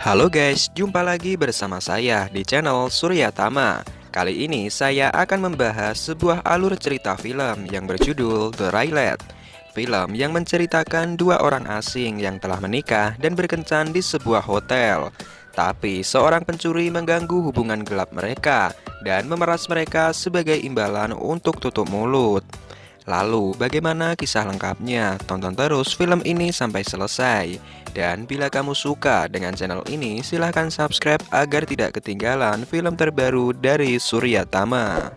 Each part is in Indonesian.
Halo guys, jumpa lagi bersama saya di channel Surya Tama. Kali ini saya akan membahas sebuah alur cerita film yang berjudul The Raylet. Film yang menceritakan dua orang asing yang telah menikah dan berkencan di sebuah hotel. Tapi seorang pencuri mengganggu hubungan gelap mereka dan memeras mereka sebagai imbalan untuk tutup mulut. Lalu, bagaimana kisah lengkapnya? Tonton terus film ini sampai selesai. Dan bila kamu suka dengan channel ini, silahkan subscribe agar tidak ketinggalan film terbaru dari Surya Tama.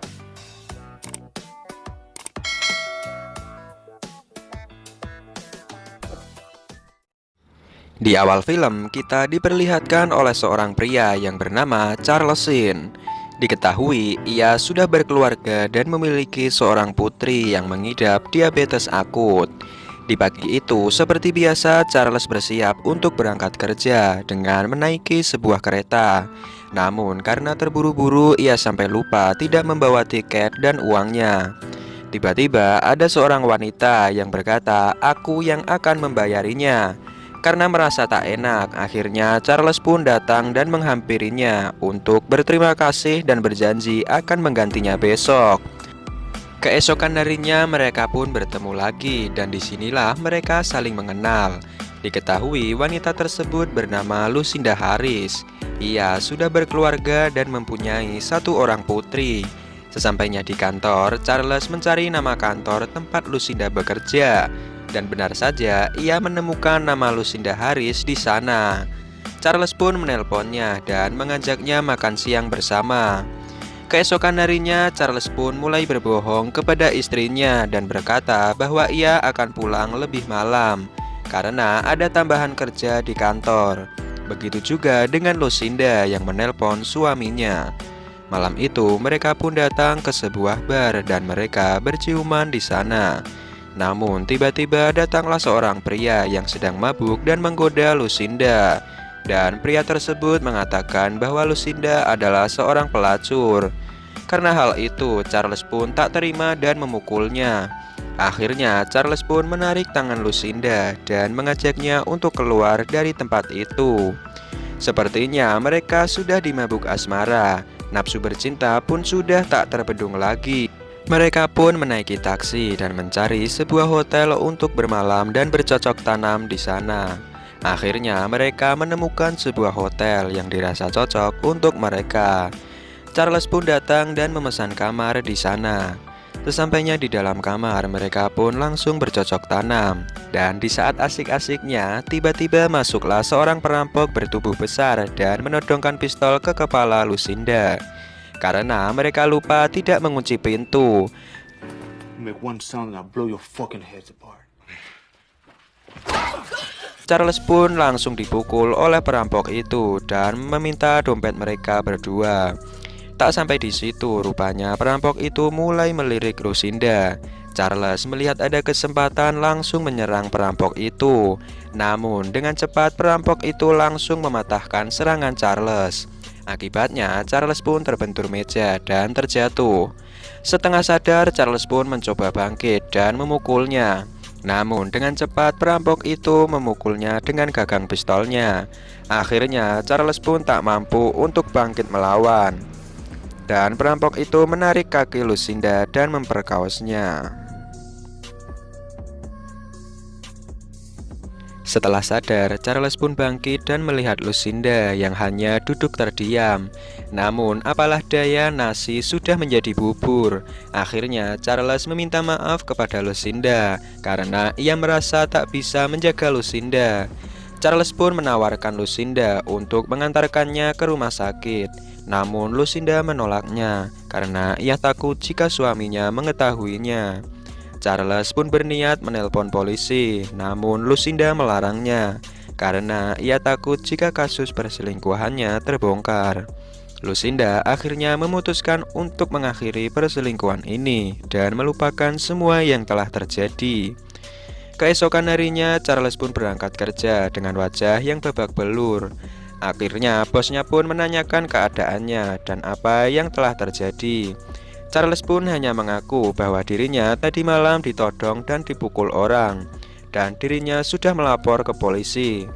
Di awal film, kita diperlihatkan oleh seorang pria yang bernama Charles Sin. Diketahui, ia sudah berkeluarga dan memiliki seorang putri yang mengidap diabetes akut. Di pagi itu, seperti biasa, Charles bersiap untuk berangkat kerja dengan menaiki sebuah kereta. Namun, karena terburu-buru, ia sampai lupa tidak membawa tiket dan uangnya. Tiba-tiba, ada seorang wanita yang berkata, "Aku yang akan membayarinya." Karena merasa tak enak, akhirnya Charles pun datang dan menghampirinya untuk berterima kasih dan berjanji akan menggantinya besok. Keesokan harinya mereka pun bertemu lagi dan disinilah mereka saling mengenal. Diketahui wanita tersebut bernama Lucinda Harris. Ia sudah berkeluarga dan mempunyai satu orang putri. Sesampainya di kantor, Charles mencari nama kantor tempat Lucinda bekerja. Dan benar saja, ia menemukan nama Lucinda Harris di sana. Charles pun menelponnya dan mengajaknya makan siang bersama. Keesokan harinya, Charles pun mulai berbohong kepada istrinya dan berkata bahwa ia akan pulang lebih malam karena ada tambahan kerja di kantor. Begitu juga dengan Lucinda yang menelpon suaminya. Malam itu, mereka pun datang ke sebuah bar dan mereka berciuman di sana. Namun tiba-tiba datanglah seorang pria yang sedang mabuk dan menggoda Lucinda. Dan pria tersebut mengatakan bahwa Lucinda adalah seorang pelacur. Karena hal itu, Charles pun tak terima dan memukulnya. Akhirnya Charles pun menarik tangan Lucinda dan mengajaknya untuk keluar dari tempat itu. Sepertinya mereka sudah dimabuk asmara. Nafsu bercinta pun sudah tak terbendung lagi. Mereka pun menaiki taksi dan mencari sebuah hotel untuk bermalam dan bercocok tanam di sana. Akhirnya mereka menemukan sebuah hotel yang dirasa cocok untuk mereka. Charles pun datang dan memesan kamar di sana. Sesampainya di dalam kamar, mereka pun langsung bercocok tanam. Dan di saat asik-asiknya, tiba-tiba masuklah seorang perampok bertubuh besar dan menodongkan pistol ke kepala Lucinda. Karena mereka lupa tidak mengunci pintu. Make one sound and I'll blow your fucking heads apart. Charles pun langsung dipukul oleh perampok itu dan meminta dompet mereka berdua. Tak sampai di situ, rupanya perampok itu mulai melirik Lucinda. Charles melihat ada kesempatan langsung menyerang perampok itu. Namun dengan cepat perampok itu langsung mematahkan serangan Charles. Akibatnya, Charles pun terbentur meja dan terjatuh. Setengah sadar, Charles pun mencoba bangkit dan memukulnya. Namun, dengan cepat perampok itu memukulnya dengan gagang pistolnya. Akhirnya, Charles pun tak mampu untuk bangkit melawan. Dan perampok itu menarik kaki Lucinda dan memperkaosnya. Setelah sadar, Charles pun bangkit dan melihat Lucinda yang hanya duduk terdiam. Namun, apalah daya, nasi sudah menjadi bubur. Akhirnya, Charles meminta maaf kepada Lucinda karena ia merasa tak bisa menjaga Lucinda. Charles pun menawarkan Lucinda untuk mengantarkannya ke rumah sakit. Namun, Lucinda menolaknya karena ia takut jika suaminya mengetahuinya. Charles pun berniat menelpon polisi, namun Lucinda melarangnya karena ia takut jika kasus perselingkuhannya terbongkar. Lucinda akhirnya memutuskan untuk mengakhiri perselingkuhan ini dan melupakan semua yang telah terjadi. Keesokan harinya, Charles pun berangkat kerja dengan wajah yang babak belur. Akhirnya, bosnya pun menanyakan keadaannya dan apa yang telah terjadi. Charles pun hanya mengaku bahwa dirinya tadi malam ditodong dan dipukul orang, dan dirinya sudah melapor ke polisi.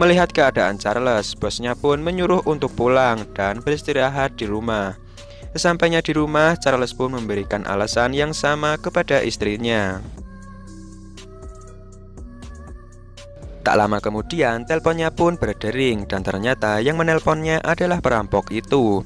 Melihat keadaan Charles, bosnya pun menyuruh untuk pulang dan beristirahat di rumah. Sesampainya di rumah, Charles pun memberikan alasan yang sama kepada istrinya. Tak lama kemudian, teleponnya pun berdering dan ternyata yang menelponnya adalah perampok itu.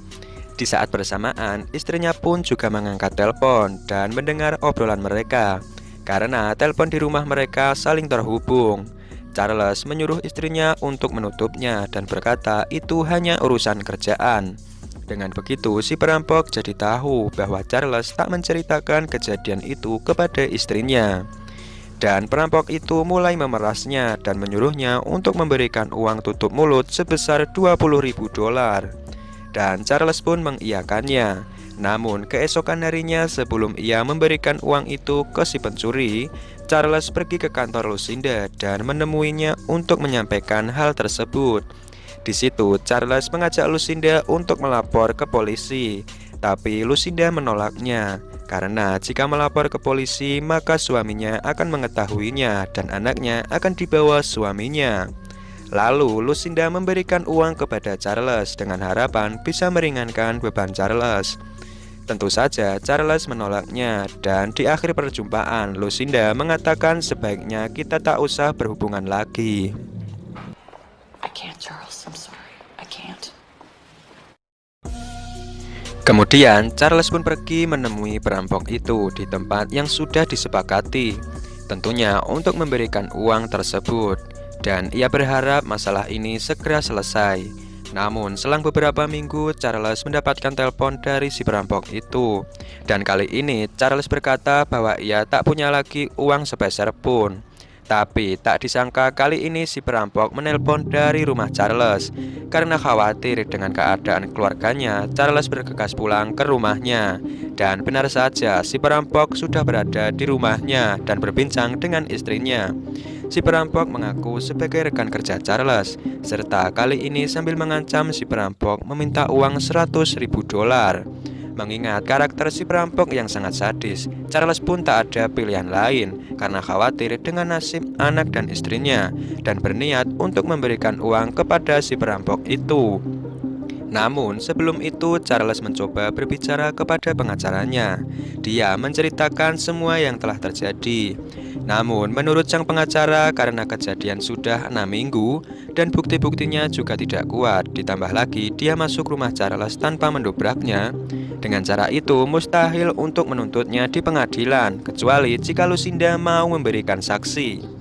Di saat bersamaan, istrinya pun juga mengangkat telepon dan mendengar obrolan mereka. Karena telepon di rumah mereka saling terhubung. Charles menyuruh istrinya untuk menutupnya dan berkata itu hanya urusan kerjaan. Dengan begitu, si perampok jadi tahu bahwa Charles tak menceritakan kejadian itu kepada istrinya. Dan perampok itu mulai memerasnya dan menyuruhnya untuk memberikan uang tutup mulut sebesar $20.000. Dan Charles pun mengiyakannya. Namun keesokan harinya sebelum ia memberikan uang itu ke si pencuri, Charles pergi ke kantor Lucinda dan menemuinya untuk menyampaikan hal tersebut. Di situ Charles mengajak Lucinda untuk melapor ke polisi, tapi Lucinda menolaknya karena jika melapor ke polisi maka suaminya akan mengetahuinya dan anaknya akan dibawa suaminya. Lalu Lucinda memberikan uang kepada Charles dengan harapan bisa meringankan beban Charles. Tentu saja Charles menolaknya dan di akhir perjumpaan Lucinda mengatakan sebaiknya kita tak usah berhubungan lagi. I can't, Charles. I'm sorry. I can't. Kemudian Charles pun pergi menemui perampok itu di tempat yang sudah disepakati, tentunya untuk memberikan uang tersebut, dan ia berharap masalah ini segera selesai. Namun selang beberapa minggu Charles mendapatkan telepon dari si perampok itu. Dan kali ini Charles berkata bahwa ia tak punya lagi uang sepeser pun. Tapi tak disangka kali ini si perampok menelpon dari rumah Charles. Karena khawatir dengan keadaan keluarganya, Charles bergegas pulang ke rumahnya. Dan benar saja si perampok sudah berada di rumahnya dan berbincang dengan istrinya. Si perampok mengaku sebagai rekan kerja Charles, serta kali ini sambil mengancam si perampok meminta uang $100.000. Mengingat karakter si perampok yang sangat sadis, Charles pun tak ada pilihan lain karena khawatir dengan nasib anak dan istrinya dan berniat untuk memberikan uang kepada si perampok itu. Namun sebelum itu Charles mencoba berbicara kepada pengacaranya. Dia menceritakan semua yang telah terjadi. Namun menurut sang pengacara karena kejadian sudah 6 minggu dan bukti-buktinya juga tidak kuat, ditambah lagi dia masuk rumah Charles tanpa mendobraknya. Dengan cara itu mustahil untuk menuntutnya di pengadilan kecuali jika Lucinda mau memberikan saksi.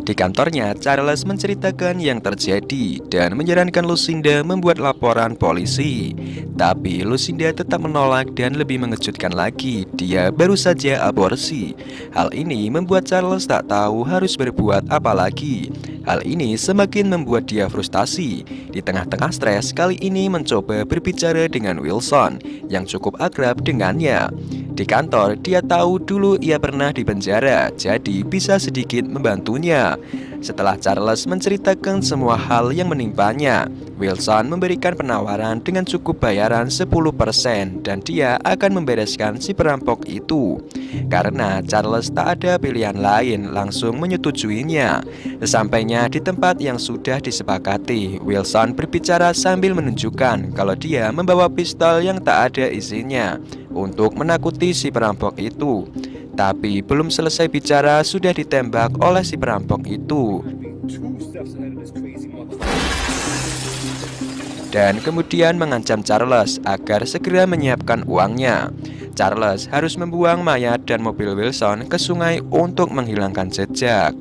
Di kantornya, Charles menceritakan yang terjadi dan menyarankan Lucinda membuat laporan polisi. Tapi Lucinda tetap menolak dan lebih mengejutkan lagi, dia baru saja aborsi. Hal ini membuat Charles tak tahu harus berbuat apa lagi. Hal ini semakin membuat dia frustasi. Di tengah-tengah stres, kali ini mencoba berbicara dengan Wilson yang cukup akrab dengannya. Di kantor, dia tahu dulu ia pernah di penjara, jadi bisa sedikit membantunya. Setelah Charles menceritakan semua hal yang menimpanya, Wilson memberikan penawaran dengan cukup bayaran 10% dan dia akan membereskan si perampok itu. Karena Charles tak ada pilihan lain, langsung menyetujuinya. Sesampainya di tempat yang sudah disepakati, Wilson berbicara sambil menunjukkan kalau dia membawa pistol yang tak ada isinya untuk menakuti si perampok itu. Tapi belum selesai bicara sudah ditembak oleh si perampok itu. Dan kemudian mengancam Charles agar segera menyiapkan uangnya. Charles harus membuang mayat dan mobil Wilson ke sungai untuk menghilangkan jejak.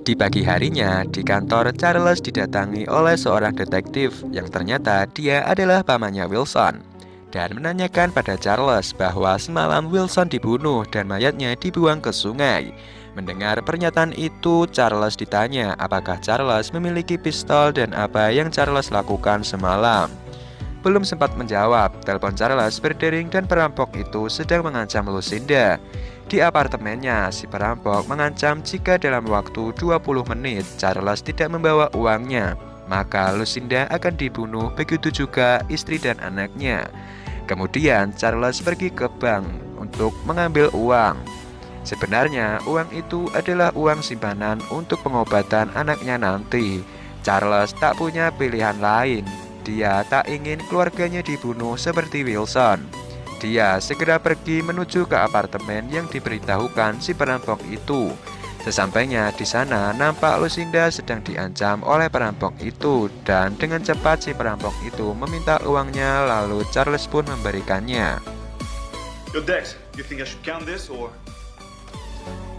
Di pagi harinya, di kantor Charles didatangi oleh seorang detektif yang ternyata dia adalah pamannya Wilson dan menanyakan pada Charles bahwa semalam Wilson dibunuh dan mayatnya dibuang ke sungai. Mendengar pernyataan itu, Charles ditanya apakah Charles memiliki pistol dan apa yang Charles lakukan semalam. Belum sempat menjawab, telepon Charles berdering dan perampok itu sedang mengancam Lucinda. Di apartemennya, si perampok mengancam jika dalam waktu 20 menit Charles tidak membawa uangnya, maka Lucinda akan dibunuh, begitu juga istri dan anaknya. Kemudian Charles pergi ke bank untuk mengambil uang. Sebenarnya uang itu adalah uang simpanan untuk pengobatan anaknya nanti. Charles tak punya pilihan lain. Dia tak ingin keluarganya dibunuh seperti Wilson. Dia segera pergi menuju ke apartemen yang diberitahukan si perampok itu. Sesampainya di sana, nampak Lucinda sedang diancam oleh perampok itu, dan dengan cepat si perampok itu meminta uangnya, lalu Charles pun memberikannya. Yo, Dex, you think I should count this or?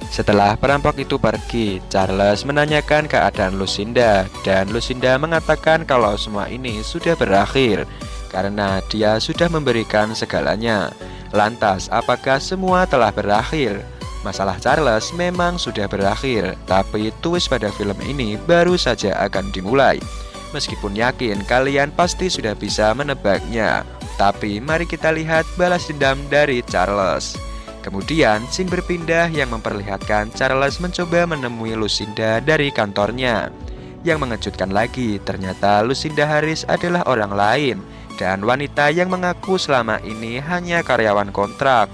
Setelah perampok itu pergi, Charles menanyakan keadaan Lucinda, dan Lucinda mengatakan kalau semua ini sudah berakhir karena dia sudah memberikan segalanya. Lantas, apakah semua telah berakhir? Masalah Charles memang sudah berakhir, tapi twist pada film ini baru saja akan dimulai. Meskipun yakin kalian pasti sudah bisa menebaknya, tapi mari kita lihat balas dendam dari Charles. Kemudian, scene berpindah yang memperlihatkan Charles mencoba menemui Lucinda dari kantornya. Yang mengejutkan lagi, ternyata Lucinda Harris adalah orang lain, dan wanita yang mengaku selama ini hanya karyawan kontrak.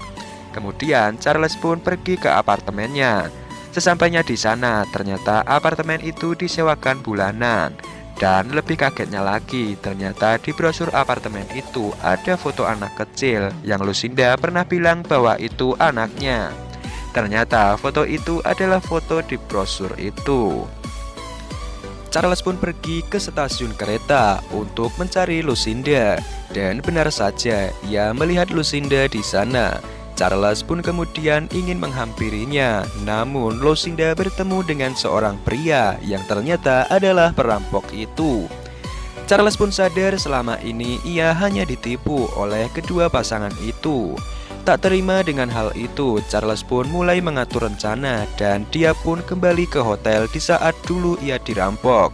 Kemudian Charles pun pergi ke apartemennya. Sesampainya di sana, ternyata apartemen itu disewakan bulanan. Dan lebih kagetnya lagi, ternyata di brosur apartemen itu ada foto anak kecil yang Lucinda pernah bilang bahwa itu anaknya. Ternyata foto itu adalah foto di brosur itu. Charles pun pergi ke stasiun kereta untuk mencari Lucinda, dan benar saja ia melihat Lucinda di sana. Charles pun kemudian ingin menghampirinya, namun Lucinda bertemu dengan seorang pria yang ternyata adalah perampok itu. Charles pun sadar selama ini ia hanya ditipu oleh kedua pasangan itu. Tak terima dengan hal itu, Charles pun mulai mengatur rencana dan dia pun kembali ke hotel di saat dulu ia dirampok.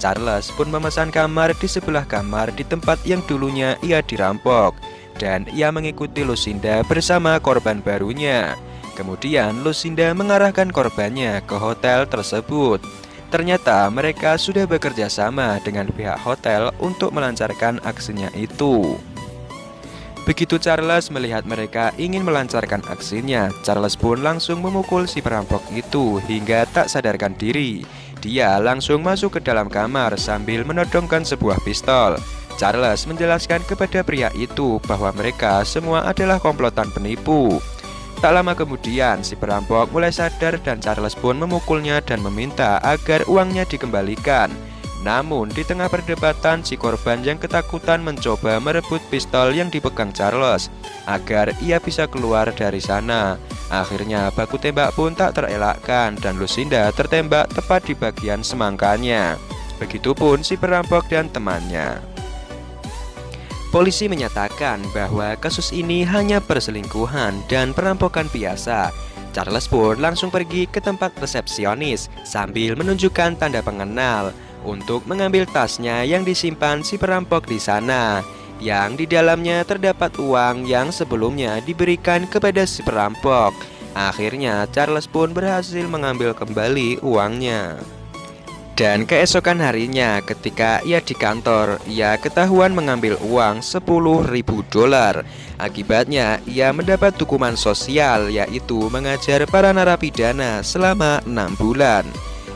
Charles pun memesan kamar di sebelah kamar di tempat yang dulunya ia dirampok. Dan ia mengikuti Lucinda bersama korban barunya. Kemudian Lucinda mengarahkan korbannya ke hotel tersebut. Ternyata mereka sudah bekerja sama dengan pihak hotel untuk melancarkan aksinya itu. Begitu Charles melihat mereka ingin melancarkan aksinya, Charles pun langsung memukul si perampok itu hingga tak sadarkan diri. Dia langsung masuk ke dalam kamar sambil menodongkan sebuah pistol. Charles menjelaskan kepada pria itu bahwa mereka semua adalah komplotan penipu. Tak lama kemudian, si perampok mulai sadar dan Charles pun memukulnya dan meminta agar uangnya dikembalikan. Namun, di tengah perdebatan, si korban yang ketakutan mencoba merebut pistol yang dipegang Charles agar ia bisa keluar dari sana. Akhirnya, baku tembak pun tak terelakkan dan Lucinda tertembak tepat di bagian semangkanya. Begitupun si perampok dan temannya. Polisi menyatakan bahwa kasus ini hanya perselingkuhan dan perampokan biasa. Charles pun langsung pergi ke tempat resepsionis sambil menunjukkan tanda pengenal untuk mengambil tasnya yang disimpan si perampok di sana, yang di dalamnya terdapat uang yang sebelumnya diberikan kepada si perampok. Akhirnya Charles pun berhasil mengambil kembali uangnya. Dan keesokan harinya ketika ia di kantor, ia ketahuan mengambil uang $10.000. Akibatnya ia mendapat hukuman sosial, yaitu mengajar para narapidana selama 6 bulan.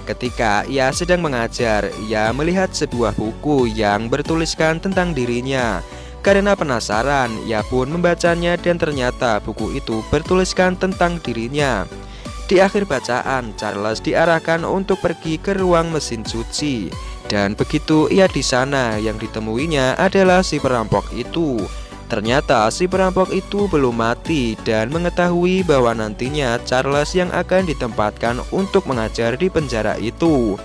Ketika ia sedang mengajar, ia melihat sebuah buku yang bertuliskan tentang dirinya. Karena penasaran, ia pun membacanya dan ternyata buku itu bertuliskan tentang dirinya. Di akhir bacaan, Charles diarahkan untuk pergi ke ruang mesin cuci. Dan begitu ia di sana, yang ditemuinya adalah si perampok itu. Ternyata si perampok itu belum mati dan mengetahui bahwa nantinya Charles yang akan ditempatkan untuk mengajar di penjara itu.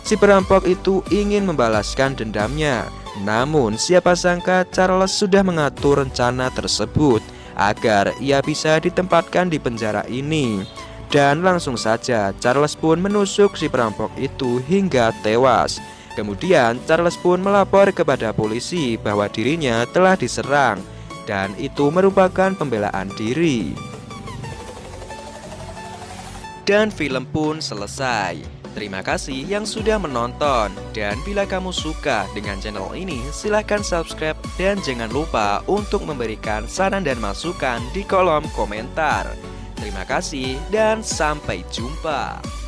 Si perampok itu ingin membalaskan dendamnya. Namun siapa sangka Charles sudah mengatur rencana tersebut agar ia bisa ditempatkan di penjara ini. Dan langsung saja Charles pun menusuk si perampok itu hingga tewas. Kemudian Charles pun melapor kepada polisi bahwa dirinya telah diserang dan itu merupakan pembelaan diri. Dan film pun selesai. Terima kasih yang sudah menonton. Dan bila kamu suka dengan channel ini, silahkan subscribe dan jangan lupa untuk memberikan saran dan masukan di kolom komentar. Terima kasih dan sampai jumpa.